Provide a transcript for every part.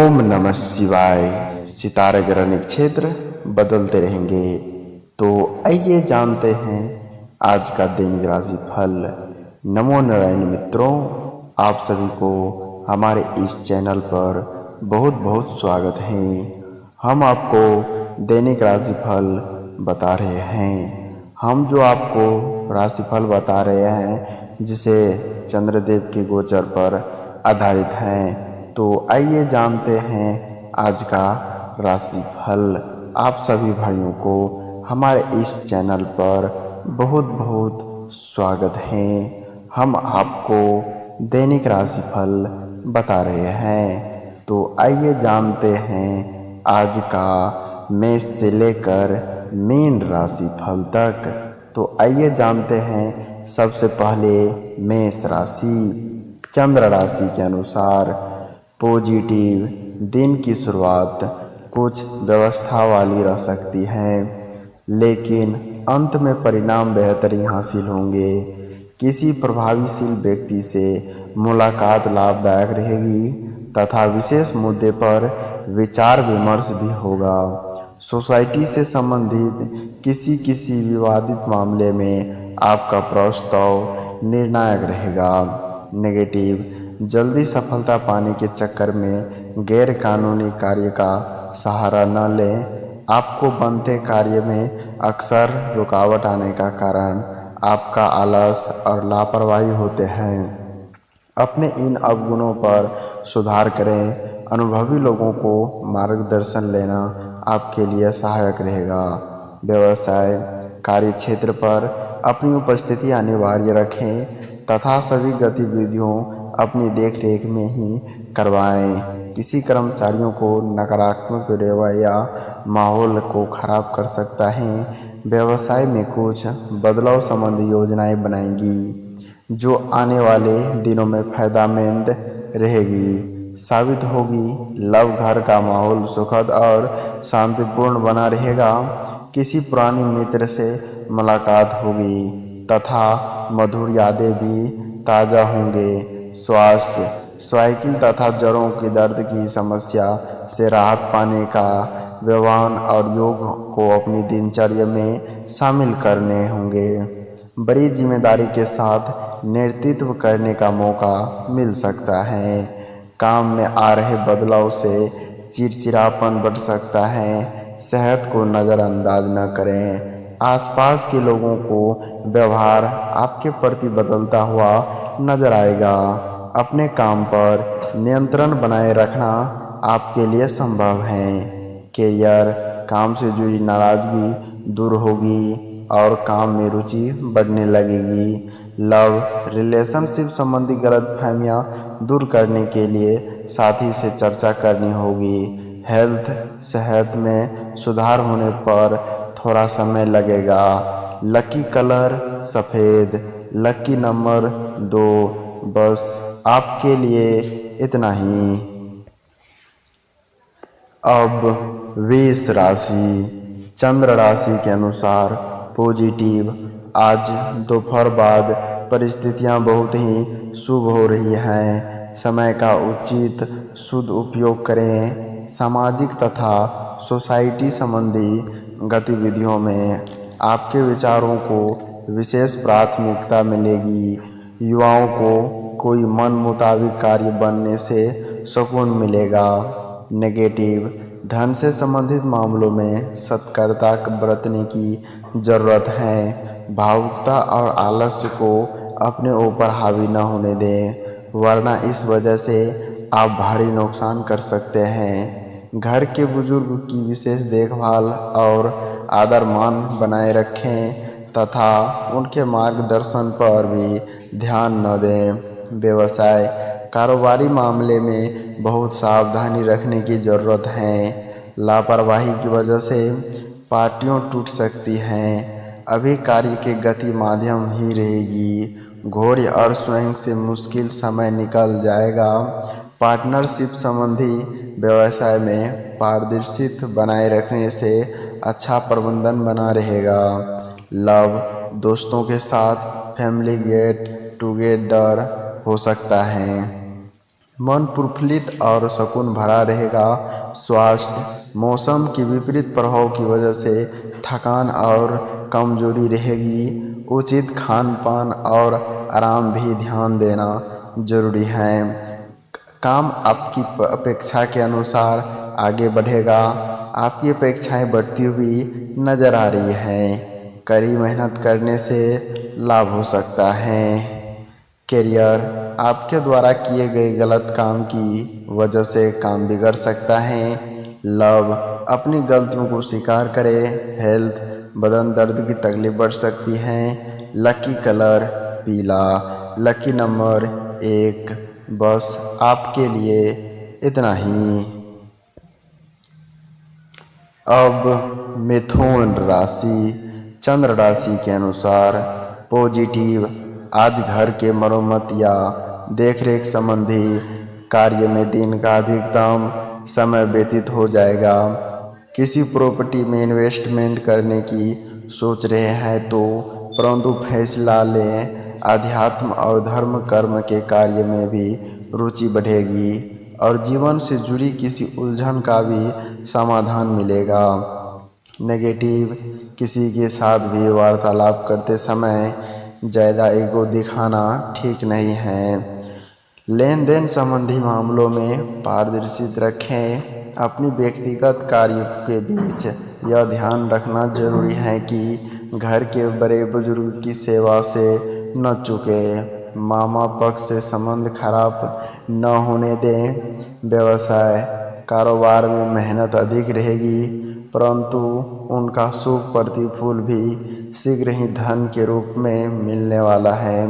ओम नमः शिवाय। सितारे ग्रह नक्षत्र बदलते रहेंगे, तो आइए जानते हैं आज का दैनिक राशि फल। नमो नारायण मित्रों, आप सभी को हमारे इस चैनल पर बहुत बहुत स्वागत है। हम आपको दैनिक राशि फल बता रहे हैं। हम जो आपको राशिफल बता रहे हैं जिसे चंद्रदेव के गोचर पर आधारित हैं, तो आइए जानते हैं आज का राशिफल। आप सभी भाइयों को हमारे इस चैनल पर बहुत बहुत स्वागत है। हम आपको दैनिक राशिफल बता रहे हैं, तो आइए जानते हैं आज का मेष से लेकर मीन राशिफल तक। तो आइए जानते हैं सबसे पहले मेष राशि। चंद्र राशि के अनुसार पॉजिटिव दिन की शुरुआत कुछ व्यवस्था वाली रह सकती है, लेकिन अंत में परिणाम बेहतरीन हासिल होंगे। किसी प्रभावशील व्यक्ति से मुलाकात लाभदायक रहेगी तथा विशेष मुद्दे पर विचार विमर्श भी होगा। सोसाइटी से संबंधित किसी विवादित मामले में आपका प्रस्ताव निर्णायक रहेगा। नेगेटिव, जल्दी सफलता पाने के चक्कर में गैर कानूनी कार्य का सहारा न लें। आपको बनते कार्य में अक्सर रुकावट आने का कारण आपका आलस और लापरवाही होते हैं। अपने इन अवगुणों पर सुधार करें। अनुभवी लोगों को मार्गदर्शन लेना आपके लिए सहायक रहेगा। व्यवसाय कार्य क्षेत्र पर अपनी उपस्थिति अनिवार्य रखें तथा सभी गतिविधियों अपनी देखरेख में ही करवाएं। किसी कर्मचारियों को नकारात्मक रवैया माहौल को खराब कर सकता है। व्यवसाय में कुछ बदलाव संबंधी योजनाएं बनाएंगी जो आने वाले दिनों में फायदेमंद रहेगी साबित होगी। लव घर का माहौल सुखद और शांतिपूर्ण बना रहेगा। किसी पुरानी मित्र से मुलाकात होगी तथा मधुर यादें भी ताज़ा होंगे। स्वास्थ्य, साइकिल तथा जड़ों की दर्द की समस्या से राहत पाने का व्यायाम और योग को अपनी दिनचर्या में शामिल करने होंगे। बड़ी जिम्मेदारी के साथ नेतृत्व करने का मौका मिल सकता है। काम में आ रहे बदलाव से चिड़चिड़ापन बढ़ सकता है। सेहत को नज़रअंदाज न करें। आसपास के लोगों को व्यवहार आपके प्रति बदलता हुआ नजर आएगा। अपने काम पर नियंत्रण बनाए रखना आपके लिए संभव है। कैरियर, काम से जुड़ी नाराजगी दूर होगी और काम में रुचि बढ़ने लगेगी। लव रिलेशनशिप संबंधी गलतफहमियां दूर करने के लिए साथी से चर्चा करनी होगी। हेल्थ, सेहत में सुधार होने पर थोड़ा समय लगेगा। लकी कलर सफ़ेद, लकी नंबर 2। बस आपके लिए इतना ही। अब वृष राशि। चंद्र राशि के अनुसार पॉजिटिव, आज दोपहर बाद परिस्थितियां बहुत ही शुभ हो रही हैं। समय का उचित शुद्ध उपयोग करें। सामाजिक तथा सोसाइटी संबंधी गतिविधियों में आपके विचारों को विशेष प्राथमिकता मिलेगी। युवाओं को कोई मन मुताबिक कार्य बनने से सुकून मिलेगा। नेगेटिव, धन से संबंधित मामलों में सतर्कता बरतने की जरूरत है। भावुकता और आलस्य को अपने ऊपर हावी न होने दें, वरना इस वजह से आप भारी नुकसान कर सकते हैं। घर के बुजुर्ग की विशेष देखभाल और आदर मान बनाए रखें तथा उनके मार्गदर्शन पर भी ध्यान न दें। व्यवसाय, कारोबारी मामले में बहुत सावधानी रखने की ज़रूरत है। लापरवाही की वजह से पार्टियां टूट सकती हैं। अभी कार्य की गति माध्यम ही रहेगी। घोर और स्वयं से मुश्किल समय निकल जाएगा। पार्टनरशिप संबंधी व्यवसाय में पारदर्शिता बनाए रखने से अच्छा प्रबंधन बना रहेगा। लव, दोस्तों के साथ फैमिली गेट टुगेदर हो सकता है। मन प्रफुल्लित और सुकून भरा रहेगा। स्वास्थ्य, मौसम के विपरीत प्रभाव की वजह से थकान और कमजोरी रहेगी। उचित खान पान और आराम भी ध्यान देना जरूरी है। काम आपकी अपेक्षा के अनुसार आगे बढ़ेगा। आपकी अपेक्षाएं बढ़ती हुई नजर आ रही हैं। कड़ी मेहनत करने से लाभ हो सकता है। करियर, आपके द्वारा किए गए गलत काम की वजह से काम बिगड़ सकता है। लव, अपनी गलतियों को स्वीकार करें। हेल्थ, बदन दर्द की तकलीफ बढ़ सकती है। लकी कलर पीला। Lucky number 1। बस आपके लिए इतना ही। अब मिथुन राशि, चंद्र राशि के अनुसार पॉजिटिव, आज घर के मरम्मत या देखरेख संबंधी कार्य में दिन का अधिकतम समय व्यतीत हो जाएगा। किसी प्रॉपर्टी में इन्वेस्टमेंट करने की सोच रहे हैं तो परंतु फैसला लें। अध्यात्म और धर्म कर्म के कार्य में भी रुचि बढ़ेगी और जीवन से जुड़ी किसी उलझन का भी समाधान मिलेगा। नेगेटिव, किसी के साथ भी वार्तालाप करते समय ज़्यादा ईगो दिखाना ठीक नहीं है। लेन देन संबंधी मामलों में पारदर्शिता रखें। अपनी व्यक्तिगत कार्यों के बीच यह ध्यान रखना जरूरी है कि घर के बड़े बुजुर्ग की सेवा से न चूके। मामा पक्ष से संबंध खराब न होने दें। व्यवसाय, कारोबार में मेहनत अधिक रहेगी परंतु उनका शुभ प्रतिफल भी शीघ्र ही धन के रूप में मिलने वाला है।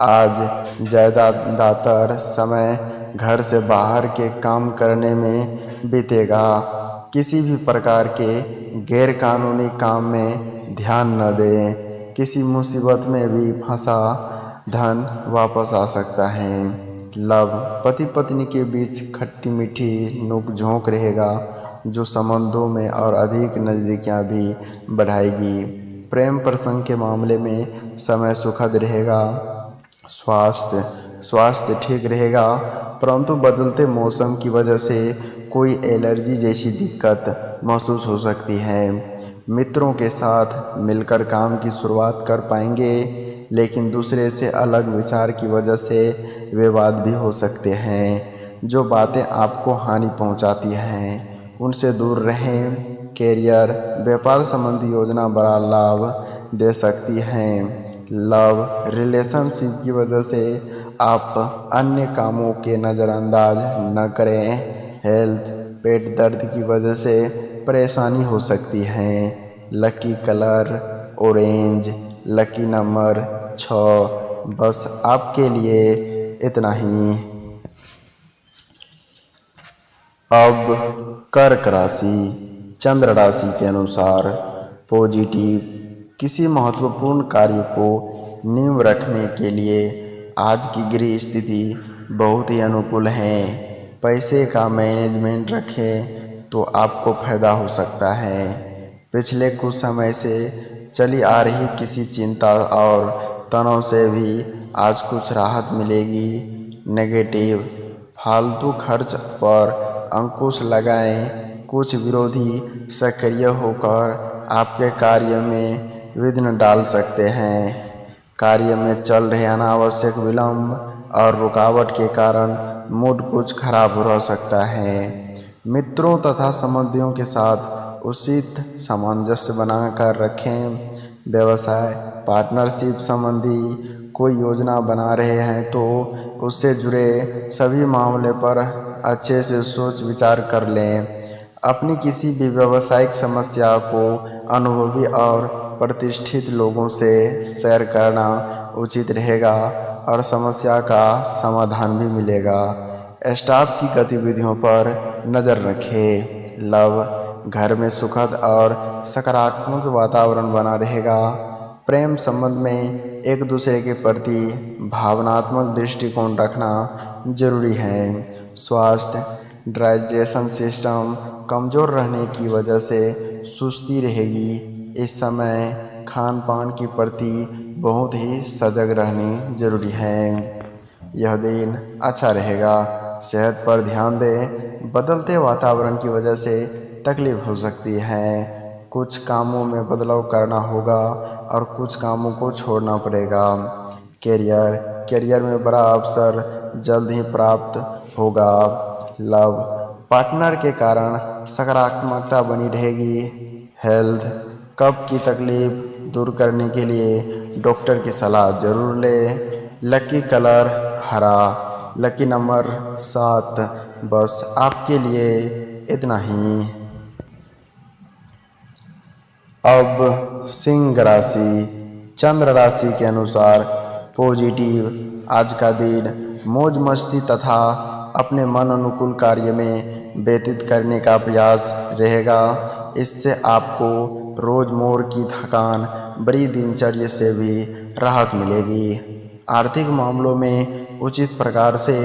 आज ज़्यादातर समय घर से बाहर के काम करने में बीतेगा। किसी भी प्रकार के गैरकानूनी काम में ध्यान न दें। किसी मुसीबत में भी फंसा धन वापस आ सकता है। लव, पति पत्नी के बीच खट्टी मीठी नोक झोंक रहेगा जो संबंधों में और अधिक नज़दीकियाँ भी बढ़ाएगी। प्रेम प्रसंग के मामले में समय सुखद रहेगा। स्वास्थ्य ठीक रहेगा परंतु बदलते मौसम की वजह से कोई एलर्जी जैसी दिक्कत महसूस हो सकती है। मित्रों के साथ मिलकर काम की शुरुआत कर पाएंगे लेकिन दूसरे से अलग विचार की वजह से विवाद भी हो सकते हैं। जो बातें आपको हानि पहुंचाती हैं उनसे दूर रहें। कैरियर, व्यापार संबंधी योजना बड़ा लाभ दे सकती हैं। लव, रिलेशनशिप की वजह से आप अन्य कामों के नज़रअंदाज न करें। हेल्थ, पेट दर्द की वजह से परेशानी हो सकती है। Lucky colour orange. Lucky number 6। बस आपके लिए इतना ही। अब कर्क राशि, चंद्र राशि के अनुसार पॉजिटिव, किसी महत्वपूर्ण कार्य को नींव रखने के लिए आज की गृह स्थिति बहुत ही अनुकूल है। पैसे का मैनेजमेंट रखें तो आपको फायदा हो सकता है। पिछले कुछ समय से चली आ रही किसी चिंता और तनाव से भी आज कुछ राहत मिलेगी। नेगेटिव, फालतू खर्च पर अंकुश लगाएं। कुछ विरोधी सक्रिय होकर आपके कार्य में विघ्न डाल सकते हैं। कार्य में चल रहे अनावश्यक विलंब और रुकावट के कारण मूड कुछ खराब हो सकता है। मित्रों तथा संबंधियों के साथ उचित सामंजस्य बनाकर रखें। व्यवसाय, पार्टनरशिप संबंधी कोई योजना बना रहे हैं तो उससे जुड़े सभी मामले पर अच्छे से सोच विचार कर लें। अपनी किसी भी व्यावसायिक समस्या को अनुभवी और प्रतिष्ठित लोगों से शेयर करना उचित रहेगा और समस्या का समाधान भी मिलेगा। स्टाफ की गतिविधियों पर नज़र रखें। लव, घर में सुखद और सकारात्मक वातावरण बना रहेगा। प्रेम संबंध में एक दूसरे के प्रति भावनात्मक दृष्टिकोण रखना जरूरी है। स्वास्थ्य, डाइजेशन सिस्टम कमज़ोर रहने की वजह से सुस्ती रहेगी। इस समय खान पान के प्रति बहुत ही सजग रहनी जरूरी है। यह दिन अच्छा रहेगा। सेहत पर ध्यान दें। बदलते वातावरण की वजह से तकलीफ हो सकती है। कुछ कामों में बदलाव करना होगा और कुछ कामों को छोड़ना पड़ेगा। करियर में बड़ा अवसर जल्द ही प्राप्त होगा। लव पार्टनर के कारण सकारात्मकता बनी रहेगी। हेल्थ कफ की तकलीफ दूर करने के लिए डॉक्टर की सलाह जरूर लें। लकी कलर हरा, लकी नंबर 7। बस आपके लिए इतना ही। अब सिंह राशि। चंद्र राशि के अनुसार पॉजिटिव आज का दिन मौज मस्ती तथा अपने मन अनुकूल कार्य में व्यतीत करने का प्रयास रहेगा। इससे आपको रोजमर्रा की थकान बड़ी दिनचर्या से भी राहत मिलेगी। आर्थिक मामलों में उचित प्रकार से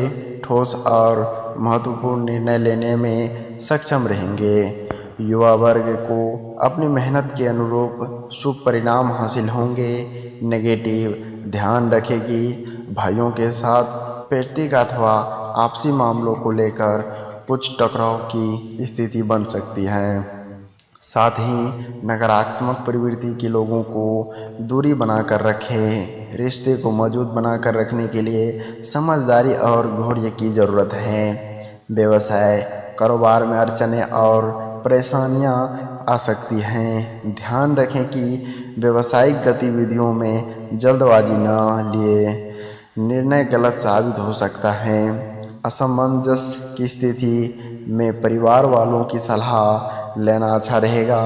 ठोस और महत्वपूर्ण निर्णय लेने में सक्षम रहेंगे। युवा वर्ग को अपनी मेहनत के अनुरूप शुभ परिणाम हासिल होंगे। नेगेटिव ध्यान रखें कि भाइयों के साथ व्यक्तिगत अथवा आपसी मामलों को लेकर कुछ टकराव की स्थिति बन सकती है। साथ ही नकारात्मक प्रवृत्ति के लोगों को दूरी बनाकर रखें। रिश्ते को मजबूत बनाकर रखने के लिए समझदारी और धैर्य की ज़रूरत है। व्यवसाय कारोबार में अड़चनें और परेशानियां आ सकती हैं। ध्यान रखें कि व्यावसायिक गतिविधियों में जल्दबाजी न लिए, निर्णय गलत साबित हो सकता है। असमंजस की स्थिति में परिवार वालों की सलाह लेना अच्छा रहेगा।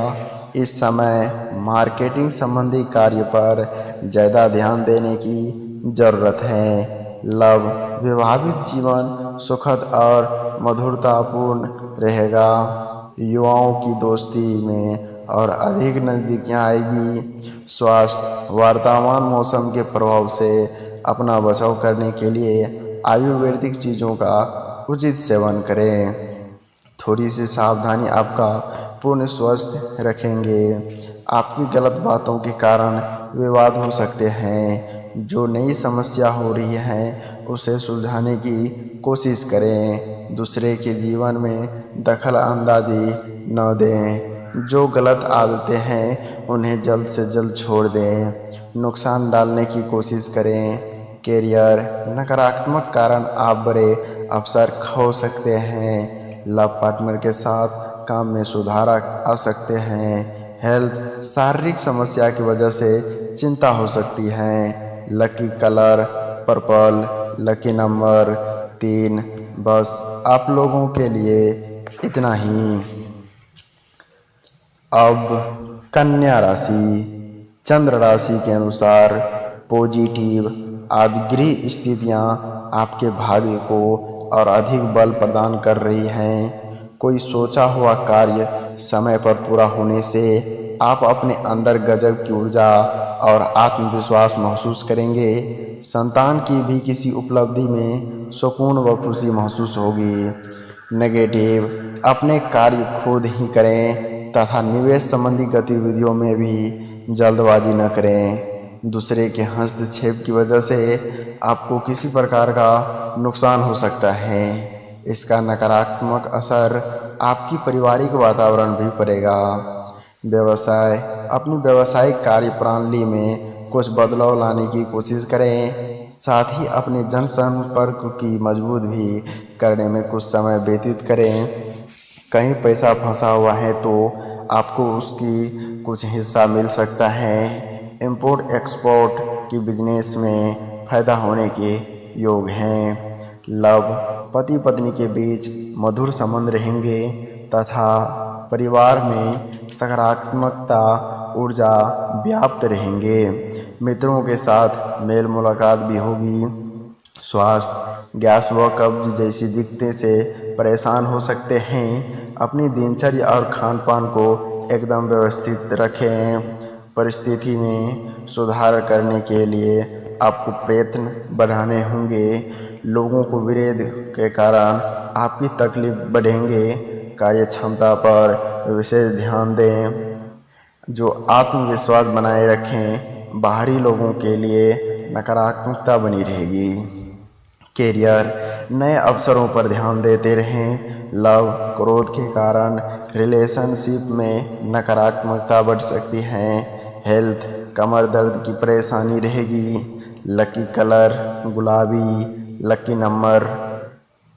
इस समय मार्केटिंग संबंधी कार्य पर ज़्यादा ध्यान देने की ज़रूरत है। लव विवाहित जीवन सुखद और मधुरतापूर्ण रहेगा। युवाओं की दोस्ती में और अधिक नज़दीकियाँ आएगी। स्वास्थ्य वर्तमान मौसम के प्रभाव से अपना बचाव करने के लिए आयुर्वेदिक चीज़ों का उचित सेवन करें। थोड़ी सी सावधानी आपका पूर्ण स्वस्थ रखेंगे। आपकी गलत बातों के कारण विवाद हो सकते हैं। जो नई समस्या हो रही है उसे सुलझाने की कोशिश करें। दूसरे के जीवन में दखल अंदाजी न दें। जो गलत आदतें हैं उन्हें जल्द से जल्द छोड़ दें। नुकसान डालने की कोशिश करें। कैरियर नकारात्मक कारण आप बड़े अवसर खो सकते हैं। लव पार्टनर के साथ काम में सुधार आ सकते हैं। हेल्थ शारीरिक समस्या की वजह से चिंता हो सकती है। Lucky colour purple, lucky number 3। बस आप लोगों के लिए इतना ही। अब कन्या राशि। चंद्र राशि के अनुसार पॉजिटिव आज गृह स्थितियां आपके भाग्य को और अधिक बल प्रदान कर रही हैं। कोई सोचा हुआ कार्य समय पर पूरा होने से आप अपने अंदर गजब की ऊर्जा और आत्मविश्वास महसूस करेंगे। संतान की भी किसी उपलब्धि में सुकून व खुशी महसूस होगी। नेगेटिव अपने कार्य खुद ही करें तथा निवेश संबंधी गतिविधियों में भी जल्दबाजी न करें। दूसरे के हस्तक्षेप की वजह से आपको किसी प्रकार का नुकसान हो सकता है। इसका नकारात्मक असर आपकी पारिवारिक वातावरण भी पड़ेगा। व्यवसाय अपनी व्यावसायिक कार्य प्रणाली में कुछ बदलाव लाने की कोशिश करें। साथ ही अपने जनसंपर्क की मजबूत भी करने में कुछ समय व्यतीत करें। कहीं पैसा फंसा हुआ है तो आपको उसकी कुछ हिस्सा मिल सकता है। इंपोर्ट एक्सपोर्ट की बिजनेस में फायदा होने के योग हैं। लव पति पत्नी के बीच मधुर संबंध रहेंगे तथा परिवार में सकारात्मकता ऊर्जा व्याप्त रहेंगे। मित्रों के साथ मेल मुलाकात भी होगी। स्वास्थ्य गैस व कब्ज जैसी दिक्कतें से परेशान हो सकते हैं। अपनी दिनचर्या और खान पान को एकदम व्यवस्थित रखें। परिस्थिति में सुधार करने के लिए आपको प्रयत्न बढ़ाने होंगे। लोगों को विरोध के कारण आपकी तकलीफ बढ़ेंगे। कार्य क्षमता पर विशेष ध्यान दें। जो आत्मविश्वास बनाए रखें। बाहरी लोगों के लिए नकारात्मकता बनी रहेगी। कैरियर नए अवसरों पर ध्यान देते रहें। लव, क्रोध के कारण रिलेशनशिप में नकारात्मकता बढ़ सकती है। हेल्थ, कमर दर्द की परेशानी रहेगी। लकी कलर गुलाबी। Lucky number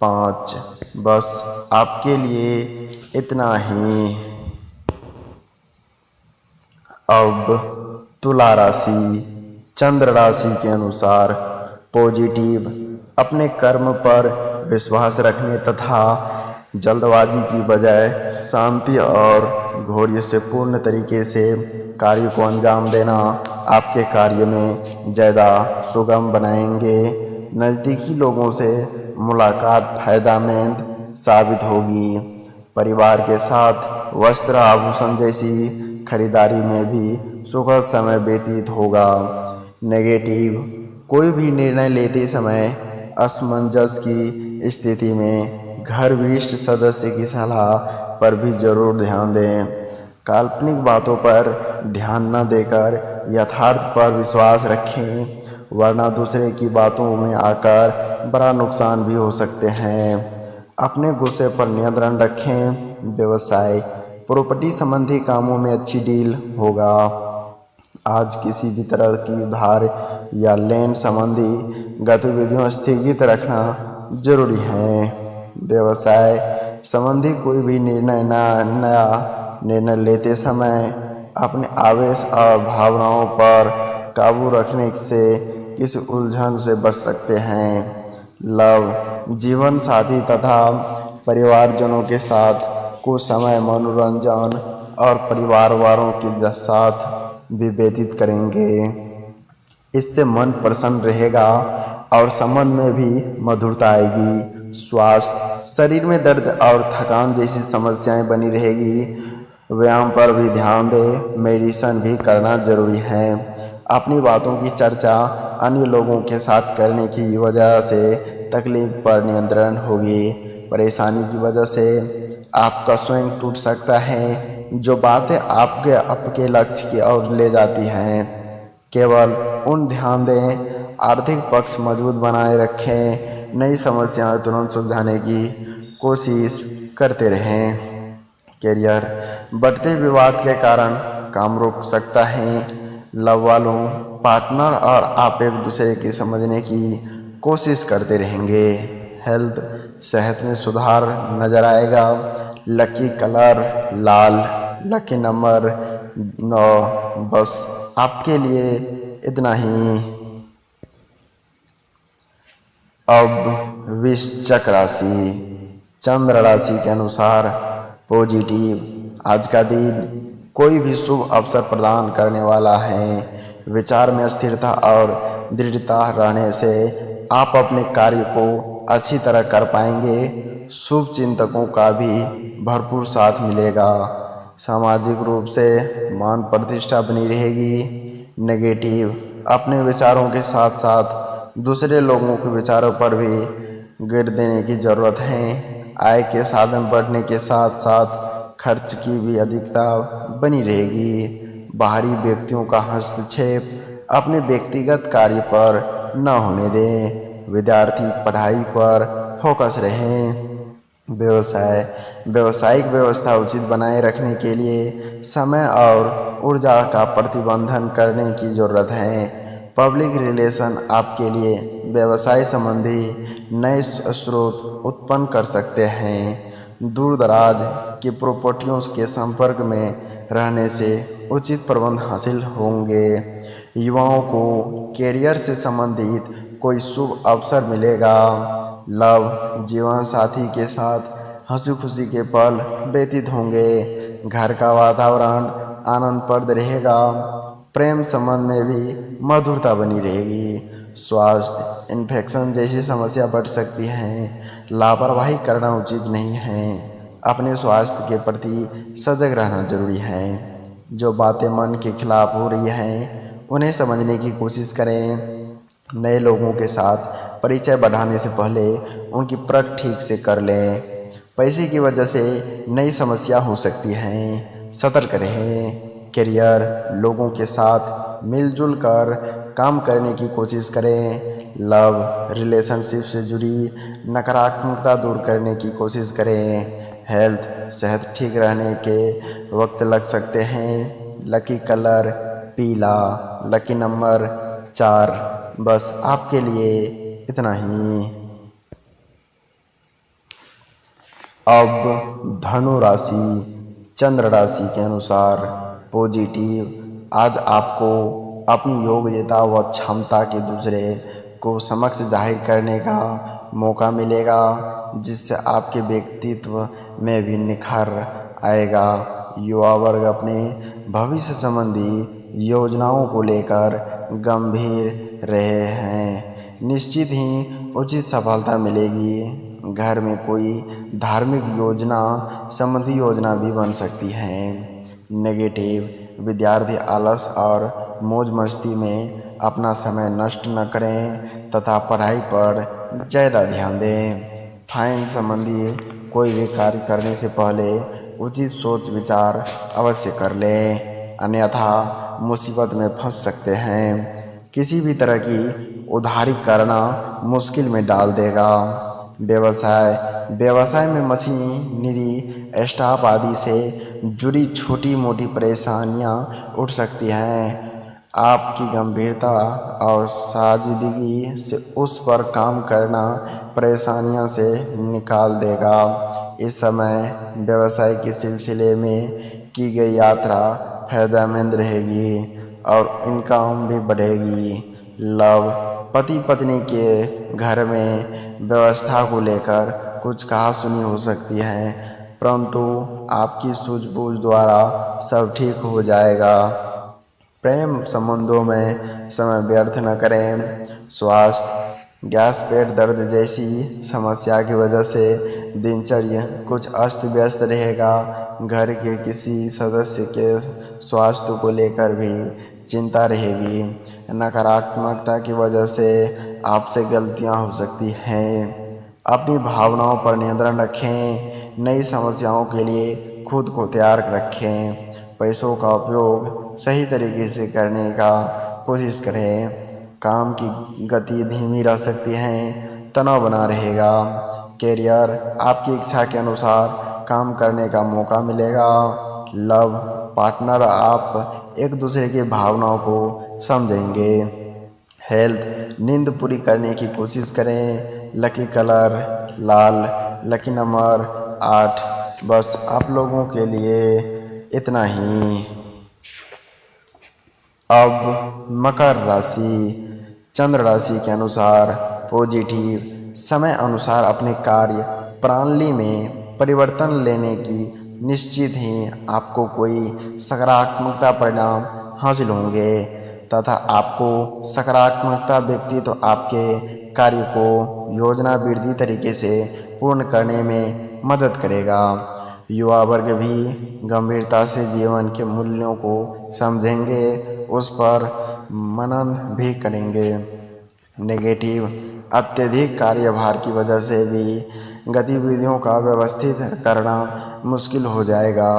5। बस आपके लिए इतना ही। अब तुला राशि। चंद्र राशि के अनुसार पॉजिटिव, अपने कर्म पर विश्वास रखने तथा जल्दबाजी की बजाय शांति और धैर्य से पूर्ण तरीके से कार्य को अंजाम देना आपके कार्य में ज़्यादा सुगम बनाएंगे। नज़दीकी लोगों से मुलाकात फायदेमंद साबित होगी। परिवार के साथ वस्त्र आभूषण जैसी खरीदारी में भी सुखद समय व्यतीत होगा। नेगेटिव, कोई भी निर्णय लेते समय असमंजस की स्थिति में घर वरिष्ठ सदस्य की सलाह पर भी जरूर ध्यान दें। काल्पनिक बातों पर ध्यान न देकर यथार्थ पर विश्वास रखें, वरना दूसरे की बातों में आकर बड़ा नुकसान भी हो सकते हैं। अपने गुस्से पर नियंत्रण रखें। व्यवसाय, प्रॉपर्टी संबंधी कामों में अच्छी डील होगा। आज किसी भी तरह की उधार या लेन संबंधी गतिविधियों स्थगित रखना जरूरी है। व्यवसाय संबंधी कोई भी नया निर्णय लेते समय अपने आवेश और भावनाओं पर काबू रखने से किसी उलझन से बच सकते हैं। लव, जीवन साथी तथा परिवारजनों के साथ कुछ समय मनोरंजन और परिवार वालों के साथ भी व्यतीत करेंगे। इससे मन प्रसन्न रहेगा और संबंध में भी मधुरता आएगी। स्वास्थ्य, शरीर में दर्द और थकान जैसी समस्याएं बनी रहेगी। व्यायाम पर भी ध्यान दें। मेडिटेशन भी करना जरूरी है। अपनी बातों की चर्चा अन्य लोगों के साथ करने की वजह से तकलीफ पर नियंत्रण होगी। परेशानी की वजह से आपका स्वयं टूट सकता है, जो बातें आपके लक्ष्य की ओर ले जाती हैं। केवल उन ध्यान दें। आर्थिक पक्ष मजबूत बनाए रखें। नई समस्याएं तुरंत सुलझाने की कोशिश करते रहें। करियर, बढ़ते विवाद के कारण काम रुक सकता है। लव वालों, पार्टनर और आप एक दूसरे की समझने की कोशिश करते रहेंगे। हेल्थ, सेहत में सुधार नजर आएगा। लकी कलर लाल। Lucky number 9। बस आपके लिए इतना ही। अब वृश्चिक राशि। चंद्र राशि के अनुसार पॉजिटिव, आज का दिन कोई भी शुभ अवसर प्रदान करने वाला है। विचार में स्थिरता और दृढ़ता रहने से आप अपने कार्य को अच्छी तरह कर पाएंगे। शुभ चिंतकों का भी भरपूर साथ मिलेगा। सामाजिक रूप से मान प्रतिष्ठा बनी रहेगी। नेगेटिव, अपने विचारों के साथ साथ दूसरे लोगों के विचारों पर भी गिर देने की जरूरत है। आय के साधन बढ़ने के साथ साथ खर्च की भी अधिकता बनी रहेगी। बाहरी व्यक्तियों का हस्तक्षेप अपने व्यक्तिगत कार्य पर न होने दें। विद्यार्थी पढ़ाई पर फोकस रहें। व्यवसाय, व्यावसायिक व्यवस्था उचित बनाए रखने के लिए समय और ऊर्जा का प्रतिबंधन करने की जरूरत है। पब्लिक रिलेशन आपके लिए व्यवसाय संबंधी नए स्रोत उत्पन्न कर सकते हैं। दूर दराज की प्रॉपर्टियों के संपर्क में रहने से उचित प्रबंध हासिल होंगे। युवाओं को कैरियर से संबंधित कोई शुभ अवसर मिलेगा। लव, जीवन साथी के साथ हंसी खुशी के पल व्यतीत होंगे। घर का वातावरण आनंदप्रद रहेगा। प्रेम संबंध में भी मधुरता बनी रहेगी। स्वास्थ्य, इन्फेक्शन जैसी समस्या बढ़ सकती हैं। लापरवाही करना उचित नहीं है। अपने स्वास्थ्य के प्रति सजग रहना जरूरी है। जो बातें मन के खिलाफ हो रही हैं उन्हें समझने की कोशिश करें। नए लोगों के साथ परिचय बढ़ाने से पहले उनकी परख ठीक से कर लें। पैसे की वजह से नई समस्या हो सकती है, सतर्क रहें। करियर, लोगों के साथ मिलजुल कर काम करने की कोशिश करें। लव रिलेशनशिप से जुड़ी नकारात्मकता दूर करने की कोशिश करें। हेल्थ सेहत ठीक रहने के वक्त लग सकते हैं। लकी कलर पीला। Lucky number 4। बस आपके लिए इतना ही। अब धनु राशि चंद्र राशि के अनुसार पॉजिटिव। आज आपको अपनी योग्यता व क्षमता के दूसरे को समक्ष जाहिर करने का मौका मिलेगा, जिससे आपके व्यक्तित्व में भी निखार आएगा। युवा वर्ग अपने भविष्य संबंधी योजनाओं को लेकर गंभीर रहे हैं। निश्चित ही उचित सफलता मिलेगी। घर में कोई धार्मिक योजना संबंधी योजना भी बन सकती है। नेगेटिव विद्यार्थी आलस और मौज मस्ती में अपना समय नष्ट न करें तथा पढ़ाई पर ज़्यादा ध्यान दें। फाइन संबंधी कोई भी कार्य करने से पहले उचित सोच विचार अवश्य कर लें, अन्यथा मुसीबत में फंस सकते हैं। किसी भी तरह की उधारी करना मुश्किल में डाल देगा। व्यवसाय में मशीनरी स्टाफ आदि से जुड़ी छोटी मोटी परेशानियां उठ सकती हैं। आपकी गंभीरता और साजिदगी से उस पर काम करना परेशानियों से निकाल देगा। इस समय व्यवसाय के सिलसिले में की गई यात्रा फायदेमंद रहेगी और इनकम भी बढ़ेगी। लव पति पत्नी के घर में व्यवस्था को लेकर कुछ कहासुनी हो सकती है, परंतु आपकी सूझबूझ द्वारा सब ठीक हो जाएगा। प्रेम संबंधों में समय व्यर्थ न करें। स्वास्थ्य गैस पेट दर्द जैसी समस्या की वजह से दिनचर्या कुछ अस्त व्यस्त रहेगा। घर के किसी सदस्य के स्वास्थ्य को लेकर भी चिंता रहेगी। नकारात्मकता की वजह से आपसे गलतियां हो सकती हैं। अपनी भावनाओं पर नियंत्रण रखें। नई समस्याओं के लिए खुद को तैयार रखें। पैसों का उपयोग सही तरीके से करने का कोशिश करें। काम की गति धीमी रह सकती है, तनाव बना रहेगा। कैरियर आपकी इच्छा के अनुसार काम करने का मौका मिलेगा। लव पार्टनर आप एक दूसरे की भावनाओं को समझेंगे। हेल्थ नींद पूरी करने की कोशिश करें। लकी कलर लाल। Lucky number 8। बस आप लोगों के लिए इतना ही। अब मकर राशि चंद्र राशि के अनुसार पॉजिटिव। समय अनुसार अपने कार्य प्रणाली में परिवर्तन लेने की निश्चित ही आपको कोई सकारात्मकता परिणाम हासिल होंगे तथा आपको सकारात्मकता व्यक्तित्व आपके कार्य को योजनाबद्ध तरीके से पूर्ण करने में मदद करेगा। युवा वर्ग भी गंभीरता से जीवन के मूल्यों को समझेंगे, उस पर मनन भी करेंगे। नेगेटिव अत्यधिक कार्यभार की वजह से भी गतिविधियों का व्यवस्थित करना मुश्किल हो जाएगा।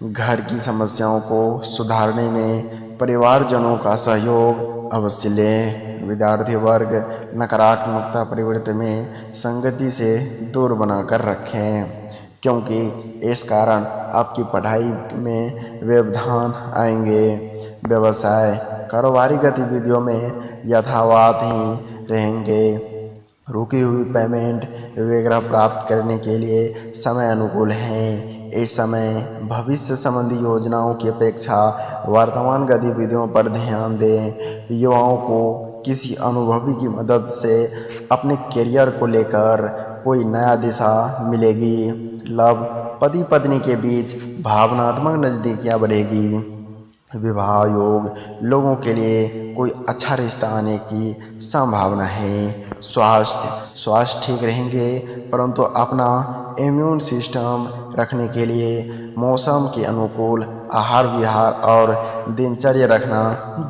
घर की समस्याओं को सुधारने में परिवारजनों का सहयोग अवश्य लें। विद्यार्थी वर्ग नकारात्मकता प्रवृत्ति में संगति से दूर बनाकर रखें, क्योंकि इस कारण आपकी पढ़ाई में व्यवधान आएंगे। व्यवसाय कारोबारी गतिविधियों में यथावत ही रहेंगे। रुकी हुई पेमेंट वगैरह प्राप्त करने के लिए समय अनुकूल है। इस समय भविष्य संबंधी योजनाओं की अपेक्षा वर्तमान गतिविधियों पर ध्यान दें। युवाओं को किसी अनुभवी की मदद से अपने करियर को लेकर कोई नया दिशा मिलेगी। लव पति पत्नी के बीच भावनात्मक नज़दीकियाँ बढ़ेगी। विवाह योग लोगों के लिए कोई अच्छा रिश्ता आने की संभावना है। स्वास्थ्य ठीक रहेंगे, परंतु अपना इम्यून सिस्टम रखने के लिए मौसम के अनुकूल आहार विहार और दिनचर्या रखना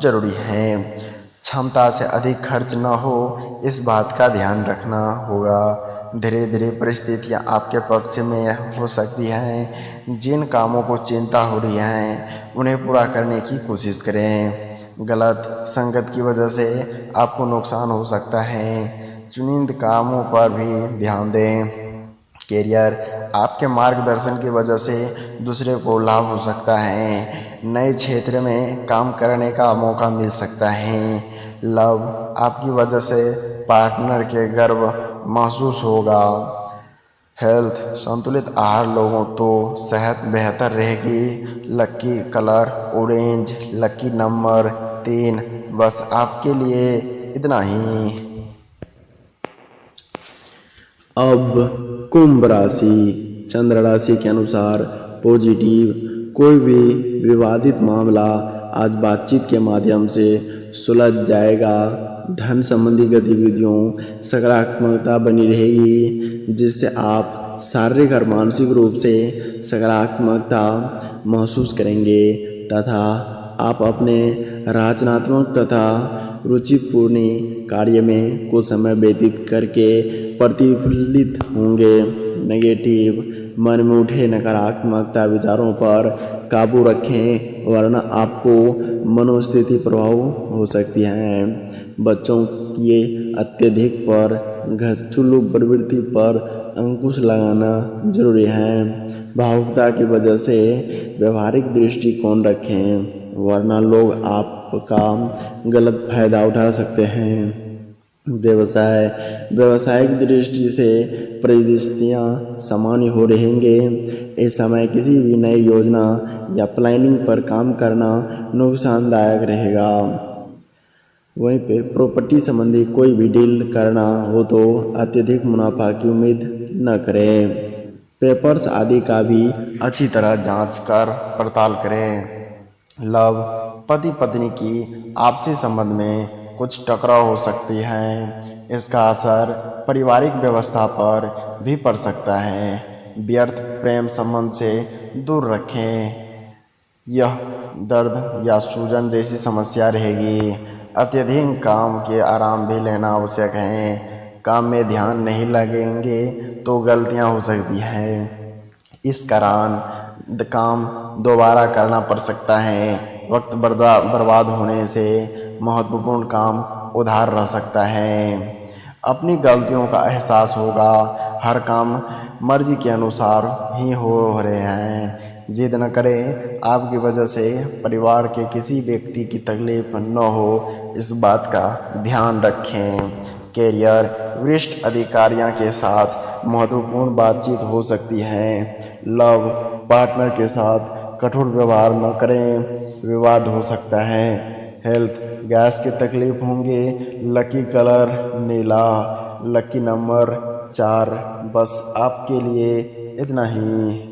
जरूरी है। क्षमता से अधिक खर्च न हो, इस बात का ध्यान रखना होगा। धीरे धीरे परिस्थितियाँ आपके पक्ष में हो सकती हैं। जिन कामों को चिंता हो रही है उन्हें पूरा करने की कोशिश करें। गलत संगत की वजह से आपको नुकसान हो सकता है। चुनिंदा कामों पर भी ध्यान दें। कैरियर, आपके मार्गदर्शन की वजह से दूसरे को लाभ हो सकता है। नए क्षेत्र में काम करने का मौका मिल सकता है। लव, आपकी वजह से पार्टनर के गर्व महसूस होगा। हेल्थ, संतुलित आहार लोगों तो सेहत बेहतर रहेगी। Lucky colour orange, lucky number 3। बस आपके लिए इतना ही। अब कुंभ राशि। चंद्र राशि के अनुसार पॉजिटिव, कोई भी विवादित मामला आज बातचीत के माध्यम से सुलझ जाएगा। धन संबंधी गतिविधियों सकारात्मकता बनी रहेगी, जिससे आप शारीरिक और मानसिक रूप से सकारात्मकता महसूस करेंगे तथा आप अपने रचनात्मक तथा रुचिपूर्ण कार्य में कुछ समय व्यतीत करके प्रतिफलित होंगे। नेगेटिव, मन में उठे नकारात्मकता विचारों पर काबू रखें, वरना आपको मनोस्थिति प्रभाव हो सकती है। बच्चों की अत्यधिक पर घरेलू प्रवृत्ति पर अंकुश लगाना जरूरी है। भावुकता की वजह से व्यवहारिक दृष्टिकोण रखें, वरना लोग आपका गलत फायदा उठा सकते हैं। व्यवसाय, व्यावसायिक दृष्टि से परिस्थितियाँ सामान्य हो रहेंगे। इस समय किसी भी नई योजना या प्लानिंग पर काम करना नुकसानदायक रहेगा। वहीं पे प्रॉपर्टी संबंधी कोई भी डील करना हो तो अत्यधिक मुनाफा की उम्मीद न करें। पेपर्स आदि का भी अच्छी तरह जांच कर पड़ताल करें। लव, पति पत्नी की आपसी संबंध में कुछ टकराव हो सकती है। इसका असर पारिवारिक व्यवस्था पर भी पड़ सकता है। व्यर्थ प्रेम संबंध से दूर रखें। यह दर्द या सूजन जैसी समस्या रहेगी। अत्यधिक काम के आराम भी लेना आवश्यक है। काम में ध्यान नहीं लगेंगे तो गलतियां हो सकती हैं। इस कारण काम दोबारा करना पड़ सकता है। वक्त बर्बाद होने से महत्वपूर्ण काम उधार रह सकता है। अपनी गलतियों का एहसास होगा। हर काम मर्जी के अनुसार ही हो रहे हैं। जिद न करें, आपकी वजह से परिवार के किसी व्यक्ति की तकलीफ न हो, इस बात का ध्यान रखें। कैरियर, वरिष्ठ अधिकारियों के साथ महत्वपूर्ण बातचीत हो सकती है। लव, पार्टनर के साथ कठोर व्यवहार न करें, विवाद हो सकता है। हेल्थ, गैस की तकलीफ होंगे। लकी कलर नीला, लकी नंबर 4। बस आपके लिए इतना ही।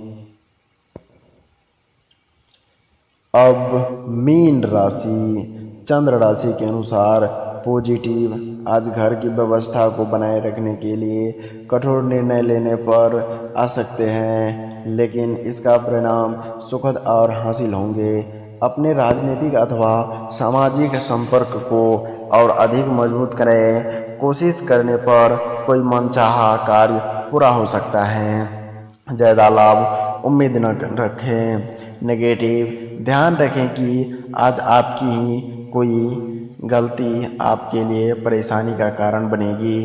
अब मीन राशि। चंद्र राशि के अनुसार पॉजिटिव, आज घर की व्यवस्था को बनाए रखने के लिए कठोर निर्णय लेने पर आ सकते हैं, लेकिन इसका परिणाम सुखद और हासिल होंगे। अपने राजनीतिक अथवा सामाजिक संपर्क को और अधिक मजबूत करें। कोशिश करने पर कोई मनचाहा कार्य पूरा हो सकता है। ज़्यादा लाभ उम्मीद न रखें। नेगेटिव, ध्यान रखें कि आज आपकी ही कोई गलती आपके लिए परेशानी का कारण बनेगी।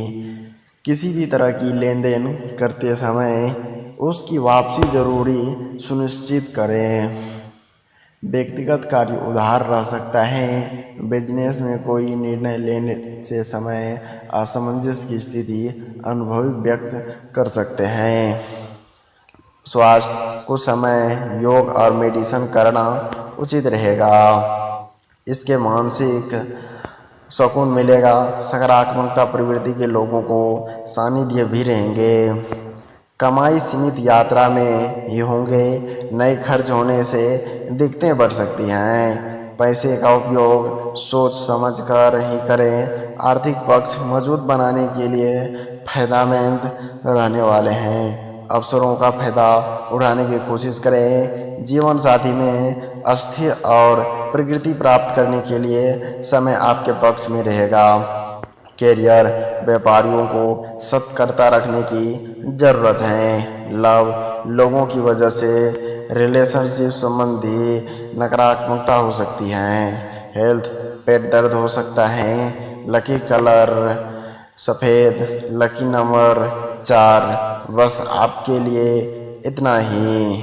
किसी भी तरह की लेन देन करते समय उसकी वापसी जरूरी सुनिश्चित करें। व्यक्तिगत कार्य उधार रह सकता है। बिजनेस में कोई निर्णय लेने से समय असमंजस की स्थिति अनुभवी व्यक्त कर सकते हैं। स्वास्थ्य, कुछ समय योग और मेडिटेशन करना उचित रहेगा। इसके मानसिक सुकून मिलेगा। सकारात्मकता प्रवृत्ति के लोगों को सानिध्य भी रहेंगे। कमाई सीमित यात्रा में ही होंगे। नए खर्च होने से दिक्कतें बढ़ सकती हैं। पैसे का उपयोग सोच समझ कर ही करें। आर्थिक पक्ष मजबूत बनाने के लिए फायदेमंद रहने वाले हैं। अवसरों का फायदा उठाने की कोशिश करें। जीवन साथी में अस्थिर और प्रगति प्राप्त करने के लिए समय आपके पक्ष में रहेगा। कैरियर, व्यापारियों को सतर्कता रखने की जरूरत है। लव, लोगों की वजह से रिलेशनशिप संबंधी नकारात्मकता हो सकती है। हेल्थ, पेट दर्द हो सकता है। लकी कलर सफ़ेद, लकी नंबर 4। बस आपके लिए इतना ही।